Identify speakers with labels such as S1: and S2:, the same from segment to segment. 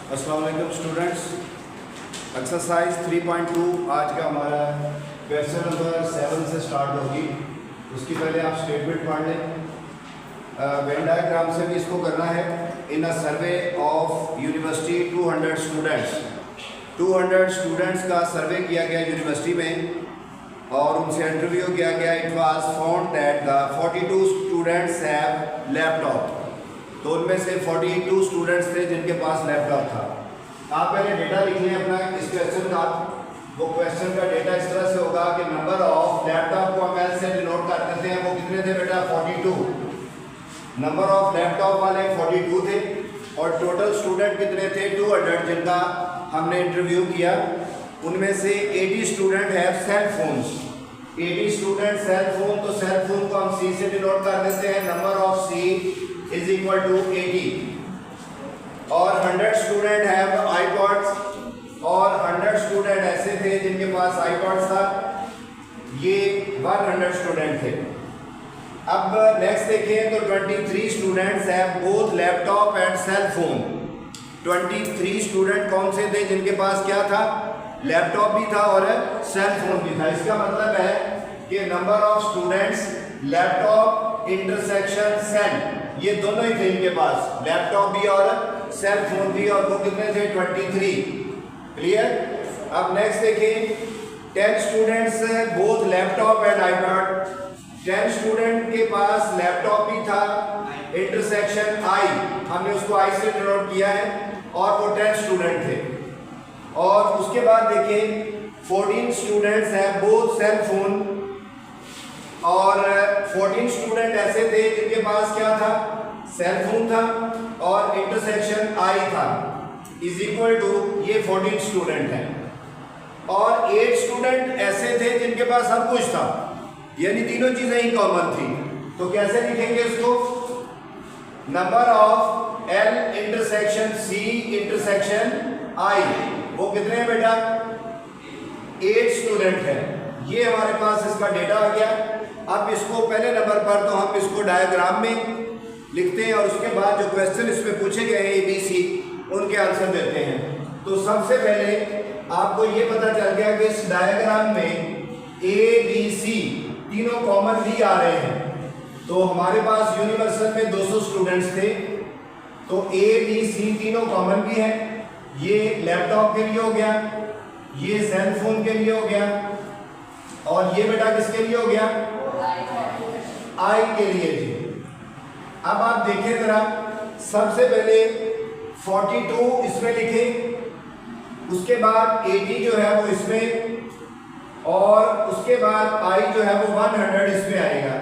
S1: अस्सलाम वालेकुम students. Exercise 3.2 आज का हमारा क्वेश्चन नंबर 7 से स्टार्ट होगी। उसकी पहले आप स्टेटमेंट पढ़ लें। वेन डायग्राम से भी इसको करना है। इन अ सर्वे ऑफ यूनिवर्सिटी 200 स्टूडेंट्स का सर्वे किया गया यूनिवर्सिटी में और उनसे इंटरव्यू किया गया। It was found that the 42 students have laptop. तो उनमें से 42 स्टूडेंट्स थे जिनके पास लैपटॉप था। आप पहले डेटा लिख लें अपना इस क्वेश्चन का। वो क्वेश्चन का डेटा इस तरह से होगा कि नंबर ऑफ लैपटॉप को हम एल से डिनोट कर देते हैं। वो कितने थे बेटा? 42। नंबर ऑफ लैपटॉप वाले 42 थे और टोटल स्टूडेंट कितने थे? 200 जिनका हमने इंटरव्यू किया। उनमें से 80 student have cell phones. 80 student cell phone, तो सेल फोन को हम सी से डिनोट कर देते हैं। Number of C is equal to 80। और 100 स्टूडेंट हैव आईपॉड्स और 100 स्टूडेंट ऐसे थे जिनके पास आईपॉड्स था। ये 100 स्टूडेंट थे। अब नेक्स्ट देखें तो 23 students have both laptop and cell phone. 23 student कौन से थे जिनके पास क्या था? लैपटॉप भी था और सेल फोन भी था। इसका मतलब है कि number of students laptop intersection cell, ये दोनों ही थे इनके पास, लैपटॉप भी और सेल फोन भी, और वो कितने थे? 23। क्लियर। अब नेक्स्ट देखिए 10 students both laptop and iPad. 10 student के पास लैपटॉप भी था, इंटरसेक्शन आई, हमने उसको आई से डिनोट किया है, और वो 10 स्टूडेंट थे। और उसके बाद देखिए 14 स्टूडेंट्स हैं बोथ सेल फोन और 14 स्टूडेंट ऐसे थे जिनके पास क्या था? सेल फोन था और इंटरसेक्शन आई था, इज इक्वल टू ये 14 स्टूडेंट हैं। और 8 स्टूडेंट ऐसे थे जिनके पास सब कुछ था, यानी तीनों चीजें ही कॉमन थी। तो कैसे लिखेंगे इसको? Number of L intersection C intersection I, वो कितने हैं बेटा? 8 स्टूडेंट हैं। ये हमारे पास इसका डेटा आ गया। अब इसको पहले नंबर पर तो हम इसको डायग्राम में लिखते हैं और उसके बाद जो क्वेश्चन इसमें पूछे गए हैं ABC, उनके आंसर देते हैं। तो सबसे पहले आपको ये पता चल गया कि इस डायग्राम में ABC तीनों कॉमन भी आ रहे हैं। तो हमारे पास यूनिवर्सल में 200 स्टूडेंट्स थे, तो ABC तीनों कॉमन भी हैं। ये लैपटॉप के लिए हो गया, ये सेल फोन के लिए हो गया, और ये बेटा किसके लिए हो गया? आई के लिए जी। अब आप देखें जरा, सबसे पहले 42 इसमें लिखें, उसके बाद 80 जो है वो इसमें, और उसके बाद आई जो है वो 100 इसमें आएगा।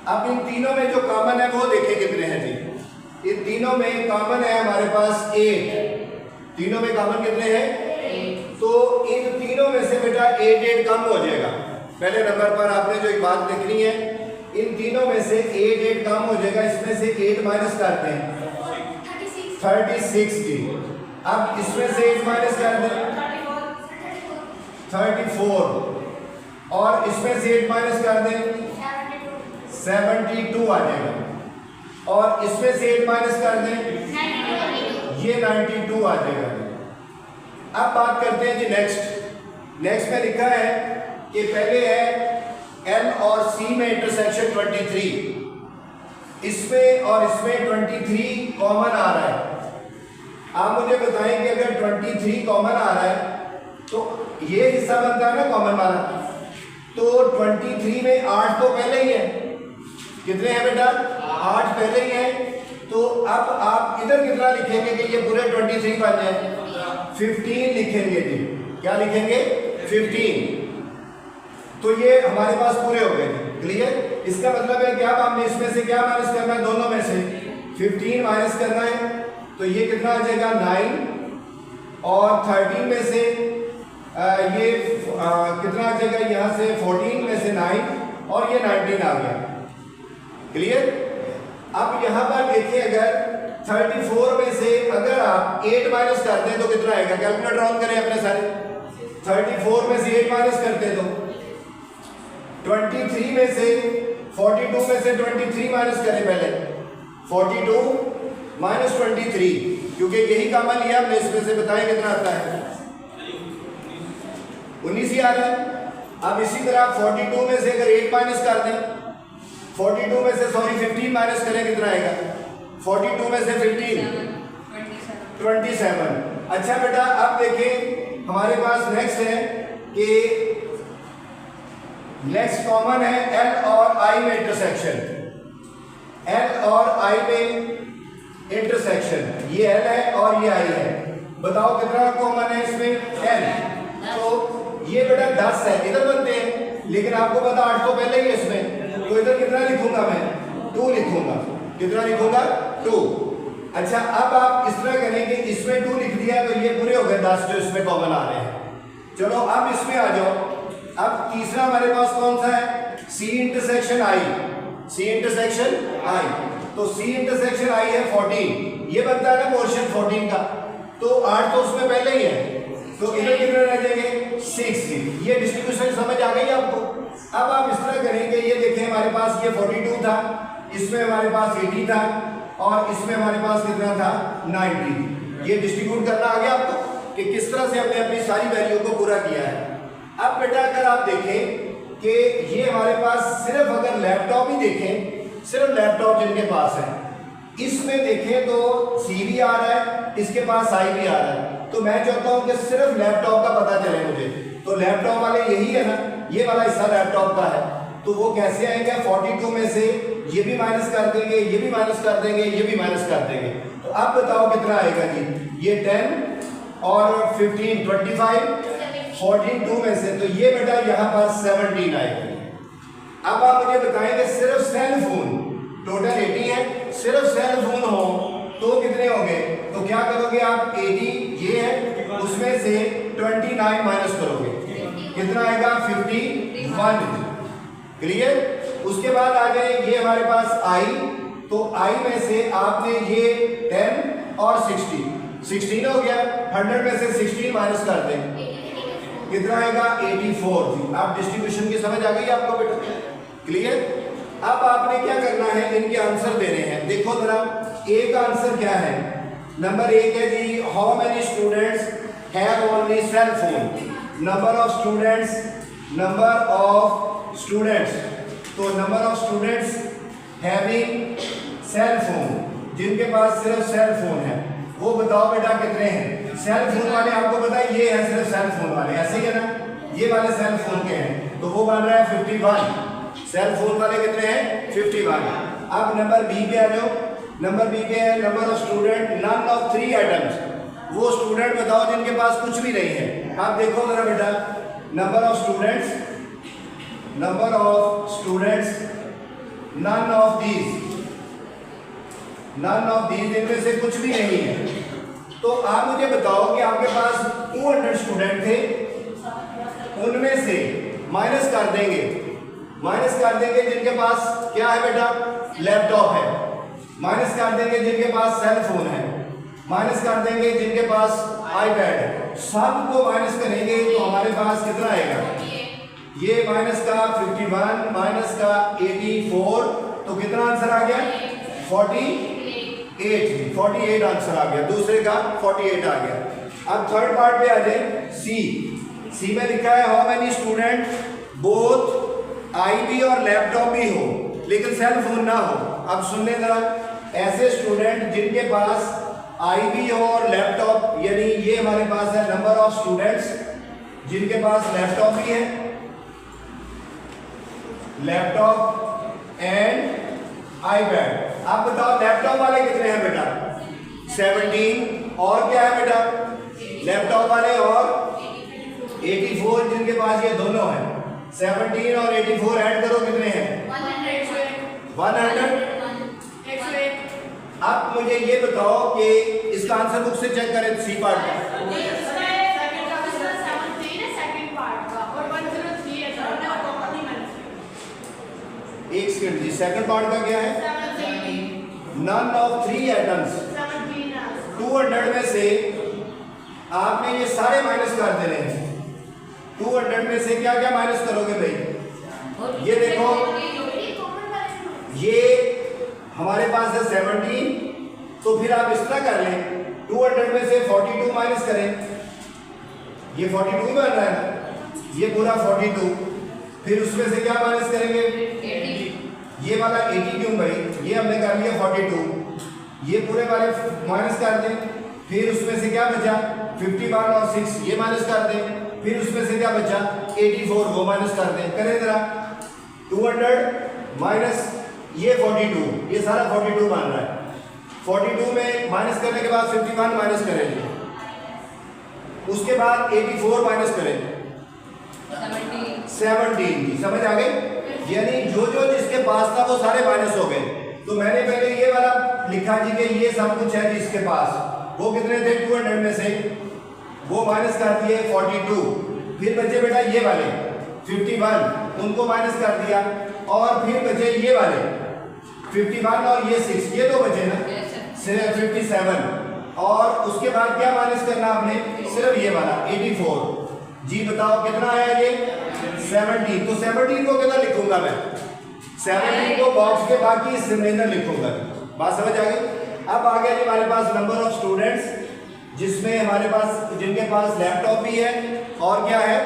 S1: अब इन तीनों में जो कॉमन है वो देखें कितने हैं जी। इन तीनों में कॉमन है हमारे पास 8। तीनों में कॉमन कितने हैं? तो इन तीनों में से बेटा 8 कम हो जाएगा। पहले नंबर पर आपने जो एक बात लिखनी है, इन तीनों में से 8 कम हो जाएगा। इसमें से 8 माइनस करते हैं 36 की। अब इसमें से 8 माइनस कर दें 34, और इसमें से 8 माइनस कर दें 72 आ जाएगा, और इसमें से 8 माइनस कर दें ये 92 आ जाएगा। अब बात करते हैं जी नेक्स्ट में लिखा है कि पहले है L और C में इंटरसेक्शन 23, इसमें और इसमें 23 कॉमन आ रहा है। आप मुझे बताएं कि अगर 23 कॉमन आ रहा है तो ये हिस्सा बनता है ना कॉमन वाला, तो 23 में 8 तो पहले ही है। कितने हैं बेटा? 8 पहले ही है। तो अब आप इधर कितना लिखेंगे कि ये पूरे 23 बन जाए? 15 लिखेंगे जी। क्या लिखेंगे? 15। तो ये हमारे पास पूरे हो गए। क्लियर। इसका मतलब है कि अब हमने इसमें से क्या माइनस करना है? दोनों में से 15 माइनस करना है। तो ये कितना आ जाएगा? 9, और 13 में से ये कितना आ जाएगा? यहाँ से 14 में से 9, और ये 19 आ गया। क्लियर। अब यहाँ पर देखिए, अगर 34 में से अगर आप 8 माइनस करते हैं तो कितना आएगा? कैलकुलेटर ऑन करें अपने सारे। 34 में से 8 माइनस करते हैं तो 23 में से 42 में से 23 माइनस करें पहले। 42 माइनस 23 क्योंकि यही कॉमन लिया हमने, इसमें से बताएं कितना आता है, 19 ही आ रहा है। अब इसी तरह 42 में से अगर 8 माइनस कर दें, 42 में से 15 माइनस करें, कितना आएगा, 42 में से 15 27। अच्छा बेटा अब देखिए हमारे पास नेक्स्ट है कि नेक्स्ट कॉमन है एल और आई में इंटरसेक्शन, एल और आई में इंटरसेक्शन, ये एल है और ये आई है, बताओ कितना कॉमन है इसमें, एल। तो ये बेटा 10 है, इधर बनते हैं, लेकिन आपको पता 8 तो पहले ही है इसमें, तो इधर कितना लिखूंगा मैं, 2 लिखूंगा, कितना लिखूंगा, 2। अच्छा अब आप इस तरह करेंगे, इसमें 2 लिख दिया तो ये पूरे हो गए 10 जो इसमें कॉमन आ रहे हैं। चलो अब इसमें आ जाओ। अब तीसरा हमारे पास कौन सा है, सी इंटरसेक्शन आई, सी इंटरसेक्शन आई, तो सी इंटरसेक्शन आई है 14, ये बनता है ना पोर्शन 14 का, तो 8 तो उसमें पहले ही है, तो इधर कितने रह जाएंगे, 6। ये डिस्ट्रीब्यूशन समझ आ गई आपको। अब आप इस तरह करेंगे, ये देखें हमारे पास ये 42 था, इसमें हमारे पास 80 था और इसमें हमारे पास कितना था, 90। ये डिस्ट्रीब्यूट करना आ गया आपको कि किस तरह से हमने अपनी सारी वैल्यू को पूरा किया है। अब बेटा अगर आप देखें कि ये हमारे पास सिर्फ अगर लैपटॉप ही देखें, सिर्फ लैपटॉप जिनके पास है, इसमें देखें तो सी भी आ रहा है, इसके पास आई भी आ रहा है, तो मैं चाहता हूं कि सिर्फ लैपटॉप का पता चले मुझे। तो लैपटॉप वाले यही है ना, ये वाला हिस्सा लैपटॉप का है, तो वो कैसे आएंगे, 42 में से ये भी माइनस कर देंगे, ये भी माइनस कर देंगे, ये भी माइनस कर देंगे, तो अब बताओ कितना आएगा जी, ये 10 और 15 25, 14 2 में से, तो ये बेटा यहाँ पर 17 आएगा। अब आप मुझे बताएंगे सिर्फ सेल फोन, टोटल 80 है, सिर्फ सेल फोन हो तो कितने होंगे, तो क्या करोगे आप, 80 ये है, उसमें से 29 माइनस करोगे, कितना आएगा, 51। क्लियर। उसके बाद आ गए ये हमारे पास आई, तो आई में से आपने ये 10 और 16 हो गया, 100 में से 16 माइनस कर दें, कितना आएगा, 84। आप डिस्ट्रीब्यूशन की समझ आ गई आपको बेटा, क्लियर। अब आपने क्या करना है, इनके आंसर देने हैं। देखो जरा ए का आंसर क्या है, नंबर 1 है जी, how many students have only cell phone, number of students, number of students, तो number of students having cell phone, जिनके पास सिर्फ सेल फोन है, वो बताओ बेटा कितने हैं। सेल फोन वाले आपको पता है ये है सिर्फ सेल फोन वाले, ऐसे ही है ना, ये वाले सेल फोन के हैं, तो वो बन रहा है 51। सेल फोन वाले कितने हैं, 51। अब नंबर बी पे आ जाओ, नंबर बी पे है number of student none of 3 items, वो स्टूडेंट बताओ जिनके पास कुछ भी नहीं है। आप देखो जरा बेटा, number of students, number of students none of these, none of these, इनमें से कुछ भी नहीं है, तो आप मुझे बताओ कि आपके पास 200 स्टूडेंट थे, उनमें से माइनस कर देंगे जिनके पास क्या है बेटा, लैपटॉप है, माइनस कर देंगे जिनके पास सेल फोन है, माइनस कर देंगे जिनके पास आईपैड है, सबको माइनस करेंगे तो हमारे पास कितना आएगा, ये माइनस का 51 माइनस का 84, तो कितना आंसर आ गया, 48 आंसर आ गया, दूसरे का 48 आ गया। अब थर्ड पार्ट पे आ जाए, सी में लिखा है how many student both IB और लैपटॉप भी हो लेकिन सेल फोन ना हो। अब सुन ले जरा, ऐसे स्टूडेंट जिनके पास आईबी हो और लैपटॉप, यानी ये हमारे पास है नंबर ऑफ स्टूडेंट्स जिनके पास लैपटॉप भी है, लैपटॉप एंड आईपैड। आप बताओ लैपटॉप वाले कितने हैं बेटा, 17, और क्या है बेटा लैपटॉप वाले, और 84 जिनके पास ये दोनों हैं। 17 और 84 ऐड करो कितने हैं, 100। अब मुझे ये बताओ कि इसका आंसर बुक से चेक करें, सी पार्ट का एक सेकंड जी, सेकंड पार्ट का क्या है, नन ऑफ 3 आइटम्स, 200 में से आपने ये सारे माइनस कर देने हैं। 200 में से क्या क्या माइनस करोगे भाई, ये देखो ये हमारे पास है 17, तो फिर आप इस तरह कर लें 200 में से 42 माइनस करें, ये 42 बन रहा है ना, ये पूरा 42, फिर उसमें से क्या माइनस करेंगे
S2: 80।
S1: ये वाला 80 क्यों भाई, ये हमने कर लिया 42, ये पूरे वाले माइनस कर दें, फिर उसमें से क्या बचा 51 और 6 ये माइनस कर दें, फिर उसमें से क्या बचा 84 वो माइनस कर दें। करें जरा 200 माइनस ये 42, ये सारा 42 मान रहा है, 42 में माइनस करने के बाद 51 माइनस करेंगे, उसके बाद 84 माइनस करें 17। समझ आ गई, यानी जो जो जिसके पास था वो सारे माइनस हो गए। तो मैंने पहले ये वाला लिखा जी कि ये सब कुछ है जिसके पास, वो कितने थे 200 में से वो माइनस कर दिए 42, फिर बचे बेटा ये वाले 51 उनको माइनस कर दिया, और फिर बचे ये वाले 51 और ये 6 ये तो बचे ना 57, और उसके बाद क्या माइनस करना आपने सिर्फ ये वाला 84। जी बताओ कितना आया ये 17। तो 17 को कितना लिखूंगा मैं 17 को बॉक्स के बाकी हिस्से में अंदर लिखूंगा। बात समझ आ गई। अब आ गया जी हमारे पास नंबर ऑफ स्टूडेंट्स, जिसमें हमारे पास जिनके पास लैपटॉप भी है और क्या है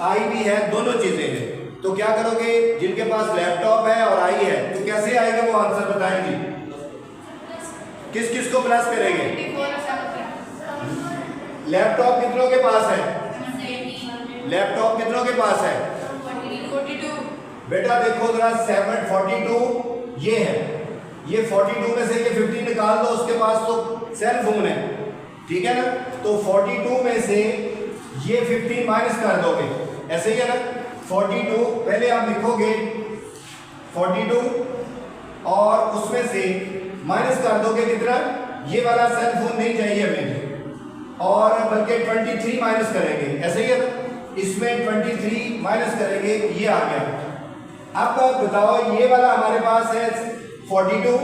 S1: आई भी है, दोनों चीजें हैं। तो क्या करोगे जिनके पास लैपटॉप है और आई है तो कैसे आएगा वो आंसर बताएं जी, किस किस को प्लस करेंगे। लैपटॉप कितनों के पास है, लैपटॉप कितनों के पास है
S2: 42।
S1: बेटा देखो जरा 742 ये है, ये 42 में से ये 50 निकाल दो, उसके पास तो सेल फोन है, ठीक है ना। तो 42 में से ये 15 माइनस कर दोगे, ऐसे ही है ना। 42 पहले आप लिखोगे 42 और उसमें से माइनस कर दोगे कितना, ये वाला सेल फोन नहीं चाहिए हमें, और बल्कि 23 माइनस करेंगे, ऐसे ही है ना। इसमें 23 माइनस करेंगे, ये आ गया। अब बताओ ये वाला हमारे पास है 42,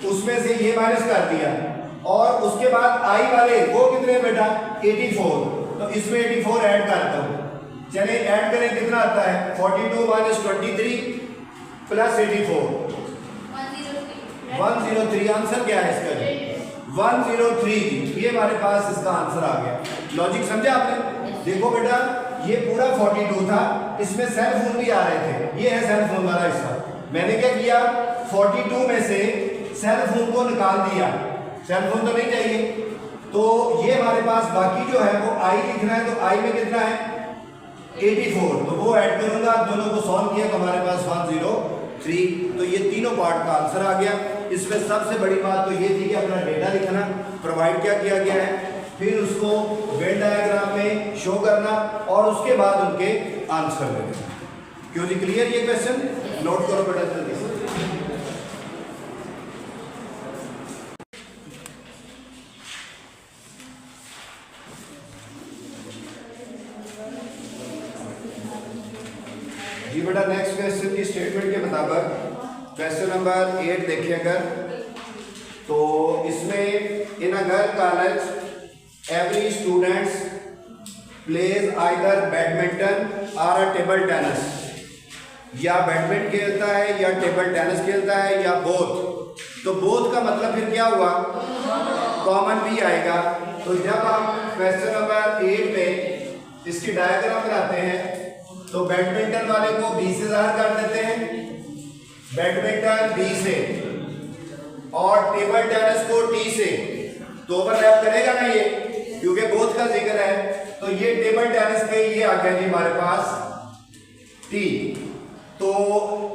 S1: उसमें से ये माइनस कर दिया, और उसके बाद आई वाले वो कितने बेटा 84, तो इसमें 84 ऐड करता हूँ। चले ऐड करें कितना आता है 42 माइनस 23 प्लस 84 103। आंसर क्या है इसका 103, ये हमारे पास इसका आंसर आ गया। लॉजिक समझा आपने। देखो बेटा ये पूरा 42 था, इसमें सेल फोन भी आ रहे थे, ये है सेल फोन वाला हिस्सा। मैंने क्या किया 42 में से सेल फोन को निकाल दिया, सेल फोन तो नहीं चाहिए, तो ये हमारे पास बाकी जो है वो आई लिखना है, तो आई में कितना है 84, तो वो ऐड करूंगा, दोनों को सॉल्व किया तो हमारे पास 103। तो ये तीनों पार्ट का आंसर आ गया। इसमें सबसे बड़ी बात तो ये थी कि अपना डेटा लिखना, प्रोवाइड क्या किया गया है, फिर उसको वेन डायग्राम में शो करना, और उसके बाद उनके आंसर देना। क्यों जी क्लियर ये क्वेश्चन, नोट करो बेटा जल्दी से। जी बेटा नेक्स्ट क्वेश्चन की स्टेटमेंट के मुताबिक क्वेश्चन नंबर 8 देखिए अगर, तो इसमें in a girl college every students plays either badminton और अ टेबल टेनिस, या बैडमिंटन खेलता है या टेबल टेनिस खेलता है या बोथ। तो बोथ का मतलब फिर क्या हुआ कॉमन भी आएगा। तो जब हम क्वेश्चन नंबर 8 में इसकी डायग्राम बनाते हैं तो बैडमिंटन वाले को बी से ज़ाहिर कर देते हैं, बैडमिंटन बी से, और टेबल टेनिस को टी से, तो ओवरलैप करेगा ना ये, क्योंकि बोथ का जिक्र है। तो ये टेबल टेनिस पे ये आ गया जी हमारे पास टी। तो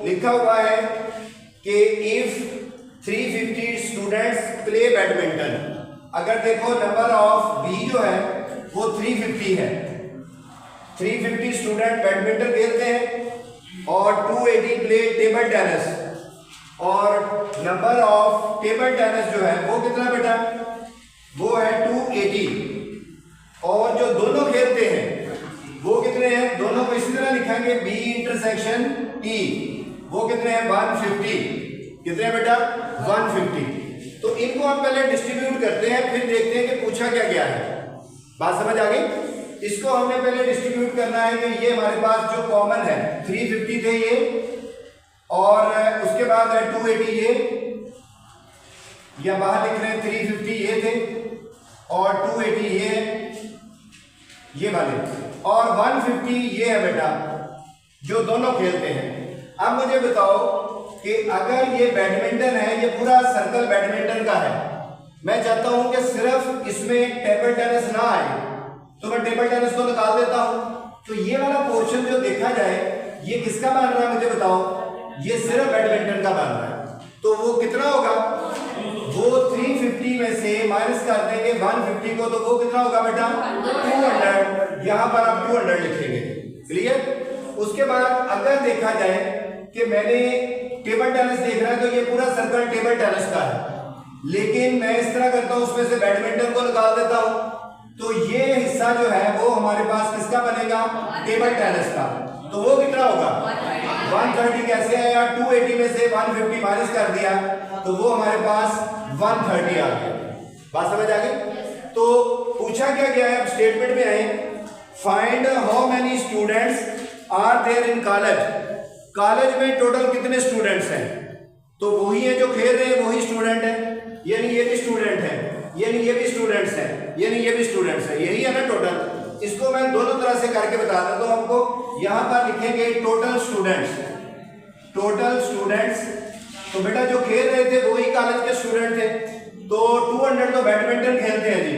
S1: लिखा हुआ है कि इफ 350 स्टूडेंट्स प्ले बैडमिंटन, अगर देखो नंबर ऑफ बी जो है वो 350 है, 350 स्टूडेंट बैडमिंटन खेलते हैं और 280 प्ले टेबल टेनिस, और नंबर ऑफ टेबल टेनिस जो है वो कितना बेटा वो है 280, और जो दोनों खेलते हैं वो कितने हैं, दोनों को इसी तरह लिखेंगे बी इंटरसेक्शन टी, वो कितने हैं 150, कितने बेटा 150। तो इनको हम पहले डिस्ट्रीब्यूट करते हैं, फिर देखते हैं कि पूछा क्या गया है। बात समझ आ गई। इसको हमने पहले डिस्ट्रीब्यूट करना है कि ये हमारे पास जो कॉमन है 350 थे ये, और उसके बाद है 280 ये, या बाहर लिख रहे हैं 350 ये थे, और 280 ये वाले, और 150 ये है बेटा जो दोनों खेलते हैं। अब मुझे बताओ कि अगर ये बैडमिंटन है, ये पूरा सर्कल बैडमिंटन का है, मैं चाहता हूं कि सिर्फ इसमें टेबल टेनिस ना आए, तो मैं टेबल टेनिस को निकाल देता हूं। तो ये वाला पोर्शन जो देखा जाए ये किसका बन रहा है मुझे बताओ, ये सिर्फ बैडमिंटन का बन रहा है। तो वो कितना होगा, वो 350 में से माइनस कर देंगे 150 को, तो वो कितना होगा बेटा 200। यहां पर आप 200 लिखेंगे, क्लियर। उसके बाद अगर देखा जाए कि मैंने टेबल टेनिस देख रहा है तो ये पूरा सर्कल टेबल टेनिस का है, लेकिन मैं इस तरह करता हूं उसमें से बैडमिंटन को निकाल देता हूं, तो ये हिस्सा जो है वो हमारे पास किसका बनेगा, टेबल टेनिस का। तो वो कितना होगा 130। कैसे आया, 280 में से 150 माइनस कर दिया तो वो हमारे पास 130 आ गया। बात समझ आ गई। तो पूछा क्या गया है, अब स्टेटमेंट में आए, find how many students are there in college. College में टोटल कितने स्टूडेंट्स हैं, तो वही है जो खेल रहे हैं वही स्टूडेंट है, यानी ये भी स्टूडेंट है, यानी ये भी स्टूडेंट्स हैं, यानी ये भी स्टूडेंट्स है, यही है ना टोटल। इसको मैं दोनों तरह से करके बता देता हूं आपको। यहां पर लिखेंगे टोटल स्टूडेंट्स, टोटल स्टूडेंट्स। तो बेटा जो खेल रहे थे वही कॉलेज के स्टूडेंट थे, तो 200 तो बैडमिंटन खेलते हैं जी,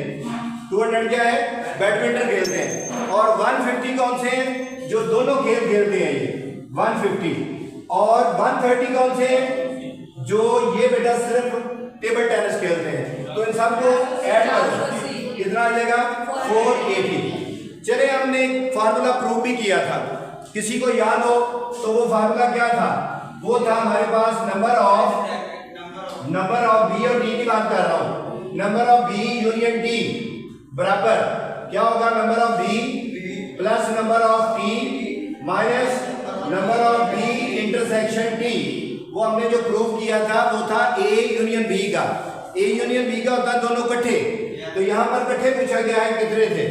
S1: 200 क्या है, बैडमिंटन खेलते हैं। और 150 कौन से हैं, जो दोनों खेल खेलते हैं, ये 150। और 130 कौन से हैं, जो ये बेटा सिर्फ टेबल टेनिस खेलते हैं। तो इन सबको ऐड कर दो, कितना आ जाएगा 480। चले हमने एक फार्मूला प्रूव भी किया था, किसी को याद हो तो वो फार्मूला क्या था, वो था हमारे पास नंबर ऑफ बी और डी की बात कर रहा हूं, number of B union D बराबर क्या होगा, number of B plus number of T minus number of B intersection T. वो हमने जो प्रूव किया था वो था ए यूनियन बी का, ए यूनियन बी का होता है दोनों इकट्ठे। तो यहां पर इकट्ठे पूछा गया है कितने थे,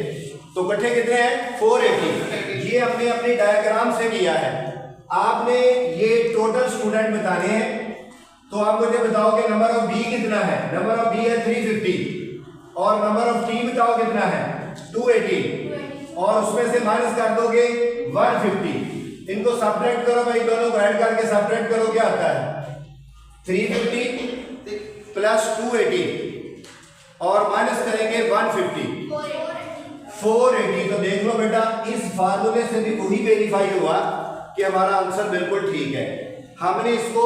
S1: तो इकट्ठे कितने हैं 480। ये हमने अपनी डायग्राम से किया है। आपने ये टोटल स्टूडेंट बताने हैं, तो आप मुझे बताओ कि नंबर ऑफ बी कितना है, नंबर ऑफ बी है 350 और नंबर ऑफ टी बताओ कितना है 280, और उसमें से माइनस कर दोगे 150। इनको सब्ट्रैक्ट करो भाई, दोनों को ऐड करके सब्ट्रैक्ट करो, क्या आता है 350 प्लस 280 और माइनस करेंगे 150 480। तो देख लो बेटा इस फार्मूले से भी वही वेरीफाई हुआ कि हमारा आंसर बिल्कुल ठीक है। हमने इसको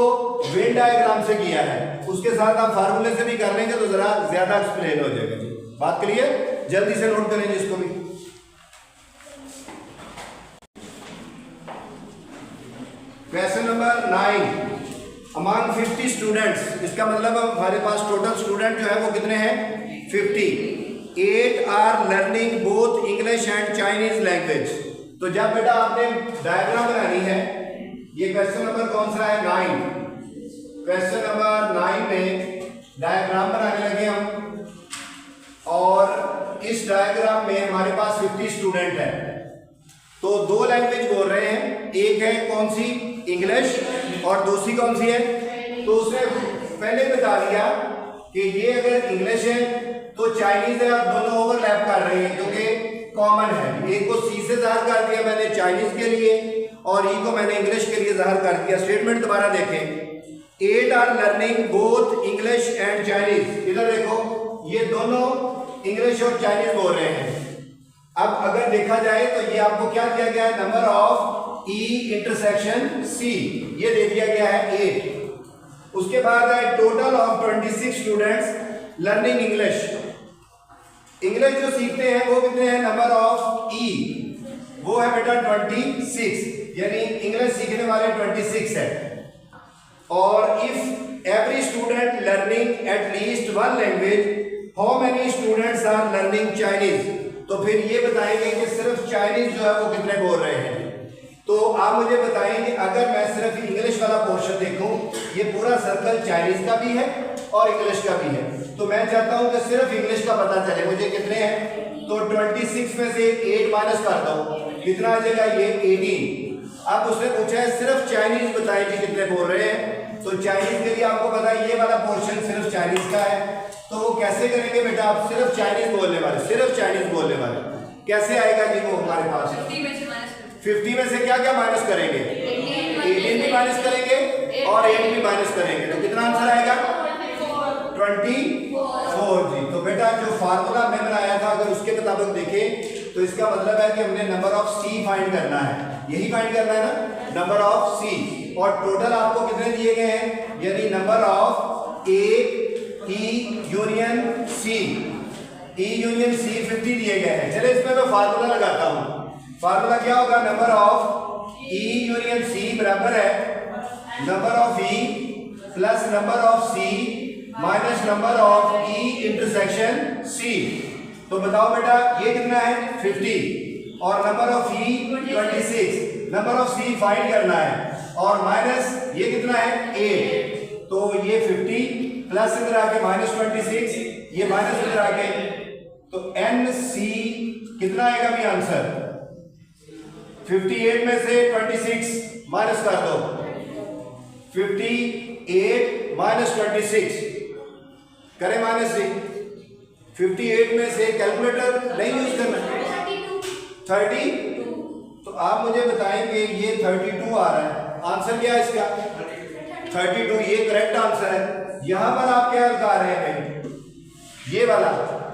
S1: वेन डायग्राम से किया है, उसके साथ आप फार्मूले से भी कर लेंगे तो जरा ज्यादा एक्सप्लेन हो जाएगा जी। बात क्लियर, जल्दी से नोट करें इसको भी। क्वेश्चन नंबर 9, अमंग 50 स्टूडेंट्स, इसका मतलब हमारे पास टोटल स्टूडेंट जो है वो कितने हैं 50। 8 are learning both English and Chinese language. तो जब बेटा आपने डायग्राम बनानी है, ये क्वेश्चन नंबर कौन सा है 9, क्वेश्चन नंबर 9 में डायग्राम बनाने लगे हम, और इस डायग्राम में हमारे पास 50 स्टूडेंट है। तो दो लैंग्वेज बोल रहे हैं, एक है कौन सी इंग्लिश और दूसरी कौन सी है, तो उसने पहले बता दिया कि ये अगर इंग्लिश है तो चाइनीज है, और दोनों ओवरलैप कर रहे हैं क्योंकि कॉमन है। एक को सी से जाहिर कर दिया मैंने चाइनीज के लिए, और ई को मैंने इंग्लिश के लिए जाहिर कर दिया। स्टेटमेंट दोबारा देखें, 8 are learning both English and Chinese. इधर देखो ये दोनों इंग्लिश और चाइनीज बोल रहे हैं। अब अगर देखा जाए तो ये आपको क्या दिया गया है, number of E intersection C, ये दे दिया गया है 8। उसके बाद है total of 26 students learning English. English जो सीखते हैं वो कितने हैं, नंबर ऑफ ई वो है बेटा 26, यानी इंग्लिश सीखने वाले 26 है। और if every student learning at least one language, how many students are learning Chinese. तो फिर ये बताएंगे कि सिर्फ चाइनीज जो है वो कितने बोल रहे हैं। तो आप मुझे बताएंगे अगर मैं सिर्फ इंग्लिश वाला पोर्शन देखूं, ये पूरा सर्कल चाइनीज का भी है और इंग्लिश का भी है, तो मैं चाहता हूं कि सिर्फ इंग्लिश का पता चले मुझे कितने हैं। तो 26 में से 8 माइनस कर दो, कितना आ जाएगा ये 18। अब उसने पूछा है सिर्फ चाइनीज बताइए कितने बोल रहे हैं, तो चाइनीज के लिए आपको पता है ये वाला पोर्शन सिर्फ चाइनीज का है, तो वो कैसे करेंगे बेटा? आप सिर्फ चाइनीज बोलने वाले कैसे आएगा जी वो हमारे पास?
S2: 50 में से माइनस कर
S1: 50 में से क्या क्या माइनस करेंगे? 18 भी माइनस करेंगे और 8 भी माइनस करेंगे, तो कितना आंसर आएगा? 24 जी। तो बेटा जो फार्मूला मैं बनाया था अगर उसके मुताबिक देखें तो इसका मतलब है कि हमने नंबर ऑफ सी फाइंड करना है, यही फाइंड करना है ना, नंबर ऑफ सी। और टोटल आपको कितने दिए गए हैं? यानी number of A E union C, E union C 50 दिए गए हैं। चलिए इसमें मैं फार्मूला लगाता हूं। फार्मूला क्या होगा? Number of E union C बराबर है number of E plus number of C minus number of E intersection C. तो बताओ बेटा ये कितना है? 50 और number of E 26। Number of C find करना है और माइनस ये कितना है? 8। तो ये 50 प्लस इधर आके माइनस 26, ये माइनस इधर आके, तो एन सी कितना आएगा भी आंसर? 58 में से 26 माइनस कर दो, 58 माइनस 26 करें माइनस से। 58 में से कैलकुलेटर नहीं यूज करना, 30। तो आप मुझे बताएंगे ये 32 आ रहा है, आंसर क्या है इसका? 32, ये करेक्ट आंसर है। यहां पर आप क्या लगा रहे हैं भाई? ये वाला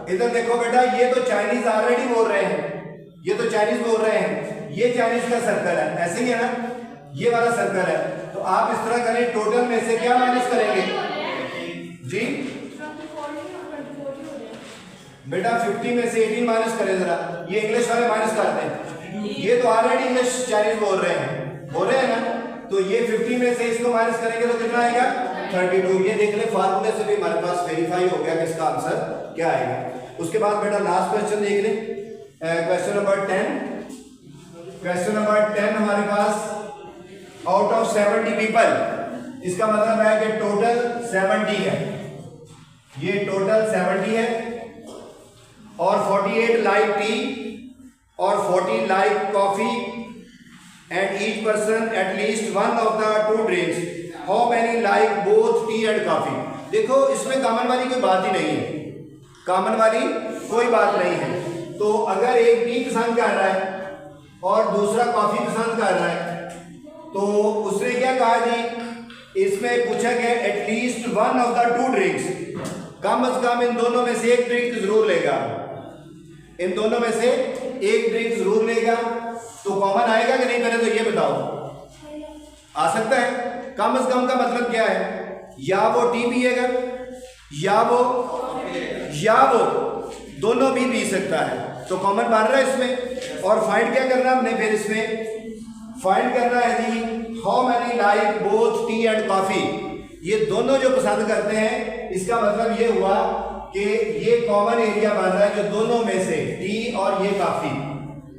S1: इधर देखो बेटा, ये तो चाइनीज ऑलरेडी बोल रहे हैं, ये तो चाइनीज बोल रहे हैं, ये चाइनीज का सर्कल है, ऐसे ही है ना, ये वाला सर्कल है। तो आप इस तरह करें, टोटल में से क्या माइनस करेंगे जी? बेटा 50 में से 18 माइनस करें जरा, ये इंग्लिश वाले माइनस करते हैं, ये तो ऑलरेडी इंग्लिश चाइनीज बोल रहे हैं ना, तो ये 50 में से इसको माइनस करेंगे तो कितना आएगा? 32। ये देख ले फार्मूले से भी हमारे पास वेरीफाई हो गया कि इसका आंसर क्या आएगा। उसके बाद बेटा लास्ट क्वेश्चन देख ले, क्वेश्चन नंबर 10। क्वेश्चन नंबर 10 हमारे पास आउट ऑफ 70 पीपल, इसका मतलब है कि टोटल 70 है, ये टोटल 70 है और 48 लाइक टी और 40 like coffee and each person at least one of the two drinks, how many like both tea and coffee. देखो इसमें कॉमन वाली कोई बात ही नहीं है, कॉमन वाली कोई बात नहीं है। तो अगर एक टी पसंद कर रहा है और दूसरा कॉफी पसंद कर रहा है, तो उसने क्या कहा जी, इसमें पूछा गया at least one of the two drinks, कम से कम इन दोनों में से एक ड्रिंक जरूर लेगा, इन दोनों में से एक ड्रिंक जरूर लेगा। तो कॉमन आएगा कि नहीं, पहले तो ये बताओ, आ सकता है। कम से कम का मतलब क्या है? या वो टी पिएगा या वो दोनों भी पी सकता है, तो कॉमन मान रहा है इसमें। और फाइंड क्या करना हमने फिर इसमें? फाइंड करना है जी how many like both tea and coffee, ये दोनों जो पसंद करते हैं, इसका मतलब ये हुआ कि ये कॉमन एरिया बन रहा है जो दोनों में से टी और ये कॉफी,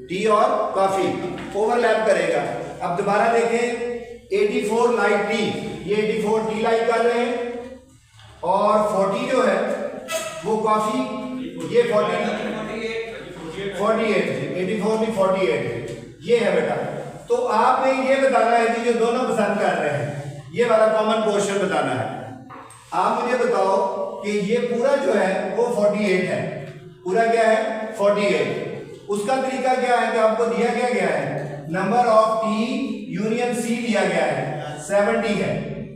S1: टी और कॉफी ओवरलैप करेगा। अब दोबारा देखें, 84 लाइक टी, ये 84 टी लाइक कर रहे हैं और 40 जो है वो कॉफी, ये 48, 84 भी 48, ये है बेटा। तो आपने ये बताना है कि जो दोनों पसंद कर रहे हैं, ये वाला कॉमन पोर्शन बताना है। आप मुझे बताओ कि ये पूरा जो है वो 48 है, पूरा क्या है? 48। उसका तरीका क्या है कि आपको दिया क्या गया है? Number of T union C दिया गया है 70 है,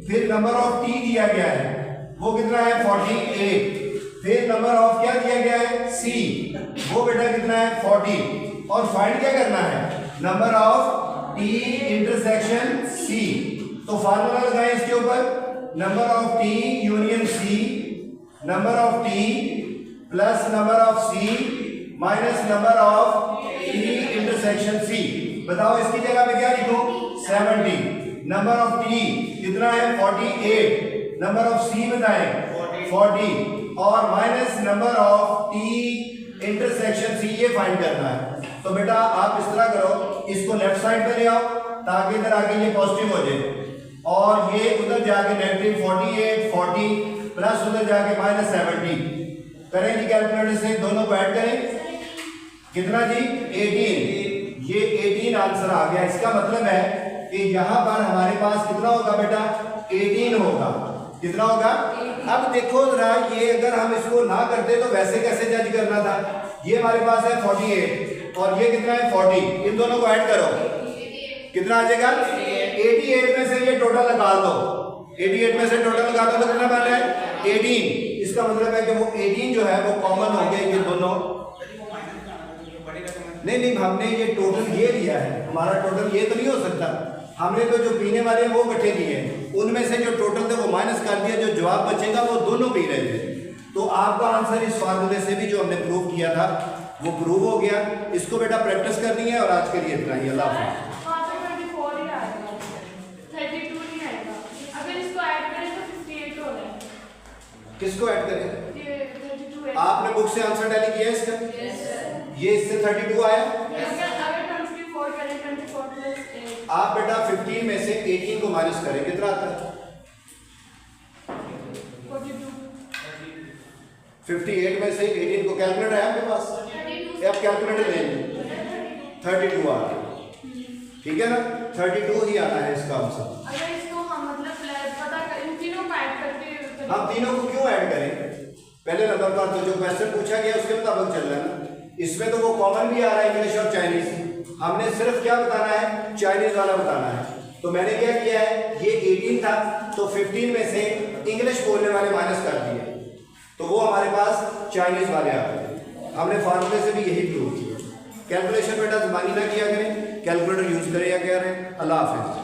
S1: फिर नंबर ऑफ टी दिया गया है वो कितना है? 48। फिर नंबर ऑफ क्या दिया गया है? सी, वो बेटा कितना है? 40। और फाइंड क्या करना है? Number of T intersection C. तो फार्मूला लगाएं इसके ऊपर, number of T union C, number of T plus number of C minus number of T intersection C. बताओ इसकी जगह पे क्या लिखो? 70। नंबर ऑफ टी कितना है? 48। नंबर ऑफ सी बताएं 40 और minus number of T intersection C, ये फाइंड करना है। तो बेटा आप इस तरह करो, इसको लेफ्ट साइड पे ले आओ ताकि इधर आके ये पॉजिटिव हो जाए और ये उधर जाके नेगेटिव 48 40 प्लस उधर जाके माइनस 70 करें जी। कैलकुलेटर से दोनों को ऐड करें, कितना जी? 18। ये 18 आंसर आ गया। इसका मतलब है कि यहां पर हमारे पास कितना होगा बेटा? 18 होगा। कितना होगा? अब देखो जरा, ये अगर हम इसको ना करते तो वैसे कैसे जज करना था? ये हमारे पास है 48 और ये कितना है 40, इन दोनों को ऐड करो, कितना आ जाएगा? 88 में से ये टोटल लगा दो, 88 में से टोटल लगा दो तो कितना बन रहा है? 18। इसका मतलब है कि वो 18 जो है वो कॉमन हो गए ये दोनों। नहीं, हमने ये टोटल ये लिया है, हमारा टोटल ये तो नहीं हो सकता। हमने तो जो पीने वाले हैं वो इकट्ठे किए हैं, उनमें से जो टोटल थे वो माइनस कर दिया, जो जवाब बचेगा वो दोनों पी रहे थे। तो आपका आंसर इस फार्मूले से भी जो हमने प्रूव किया था वो प्रूव हो गया। इसको बेटा प्रैक्टिस करनी है और आज के लिए इतना ही। अल्लाह हाफ़िज़। किसको ऐड करें? आपने बुक से आंसर टैली किया है इसका? ये इससे 32 आया। आप बेटा 15 में से 18 को माइनस करें, कितना आता है? 58 में से 18 को, कैलकुलेटर है आपके पास? आप कैलकुलेटर लेंगे, 32 आ रहा है, ठीक है ना? 32 ही आना है इसका आंसर। हम तीनों को क्यों ऐड करें? पहले नंबर पर तो जो क्वेश्चन पूछा गया उसके मुताबिक चल रहा है ना। इसमें तो वो कॉमन भी आ रहा है, इंग्लिश और चाइनीज। हमने सिर्फ क्या बताना है? चाइनीज वाला बताना है। तो मैंने क्या किया है, ये 18 था तो 15 में से इंग्लिश बोलने वाले माइनस कर दिए, तो वो हमारे पास चाइनीज वाले आ गए। हमने फार्मूले से भी यही प्रूव किया। कैलकुलेशन बेटा जुबानी ना किया करें, कैलकुलेटर यूज करें या कह रहे हैं। अल्लाह हाफिज़।